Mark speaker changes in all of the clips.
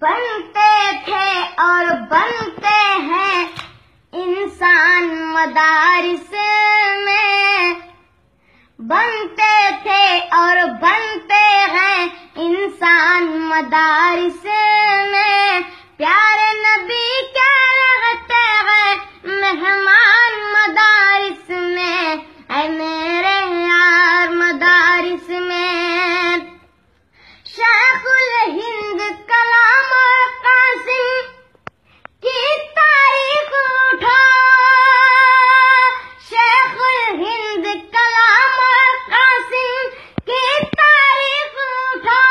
Speaker 1: بنتے تھے اور بنتے ہیں انسان مدارس میں، بنتے تھے اور بنتے ہیں انسان مدارس میں، پیارے نبی کیا رہتے ہیں مہمان مدارس میں، اے میرے یار مدارس میں۔ شیخ الہند کلام قاسم کی تاریخ اٹھا، شیخ الہند کلام قاسم کی تاریخ اٹھا،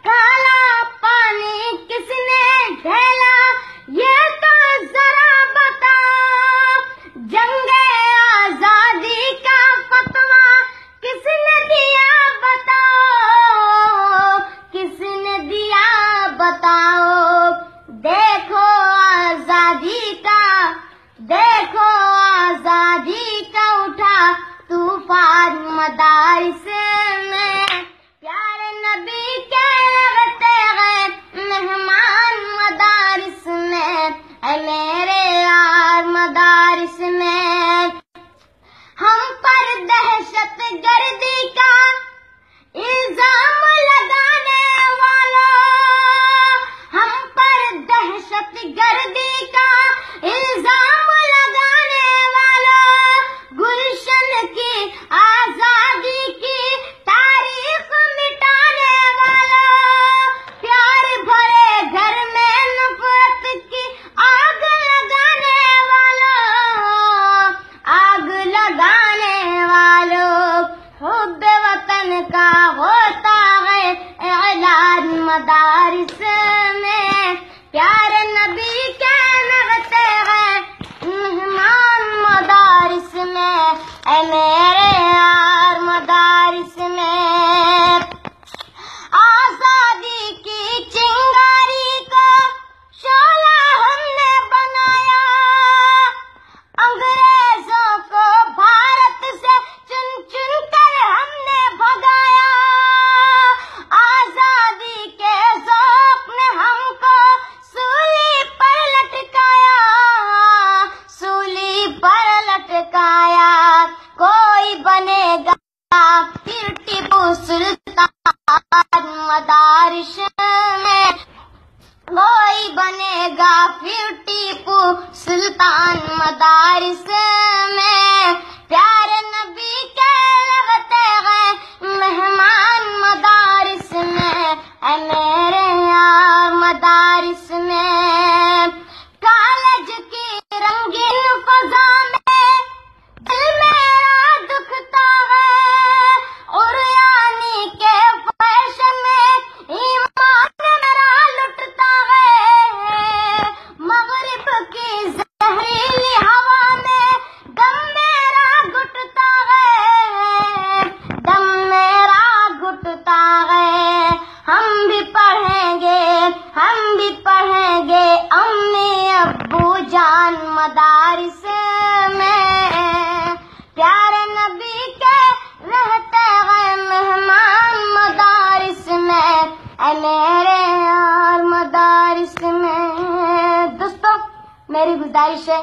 Speaker 1: کالا پانی کس نے ڈھیلا یہ تو ذرا بتا، جنگ آزادی کا فتویٰ کس نے دیا بتاؤ، کس نے دیا بتاؤ، دیکھو آزادی کا، دیکھو آزادی کا اٹھا طوفان مدارس میں، پیارے نبی کے لگتے ہیں مہمان مدارس میں، اے میرے یار مدارس میں۔ ہم پر دہشت گردی کا الزام لگانے والوں، ہم پر دہشت گردی کا الزام لگانے والوں، گلشن کی آزادی کی تاریخ مٹانے والوں، پیار بھرے گھر میں نفرت کی آگ لگانے والوں، آگ لگانے والوں، حب وطن کا ہوتا ہے اعلان مدارس میں، پیارے نبی کے لگتے ہیں مہمان مدارس میں، اے میرے یار مدارس میں۔ آزادی کی چنگاری کو شعلہ ہم نے بنایا، انگریزوں کو بھارت سے چن چن کر ہم نے بھگایا، آزادی کے ذوق نے ہم کو سولی پر لٹکایا، سولی پر لٹکایا، کوئی بنے گا پھر ٹیپو سلطان مدارس میں، کوئی بنے گا پھر ٹیپو سلطان مدارس میں، پیارے نبی کے لگتے ہیں مہمان مدارس میں، اے میرے یار مدارس میں۔ کالج کی رنگین فضا میں دل میرا دکھتا ہے، عریانی کے فیشن میں ایمان میرا لٹتا ہے، مغرب کی زہریلی ہوا میں دم میرا گھٹتا ہے، دم میرا گھٹتا ہے، ہم بھی پڑھیں گے، ہم بھی پڑھیں گے امی ابو جان مدارس میں، پیارے نبی کے رہتے ہیں مہمان مدارس میں، اے میرے یار مدارس میں۔ دوستو میری گزارش ہے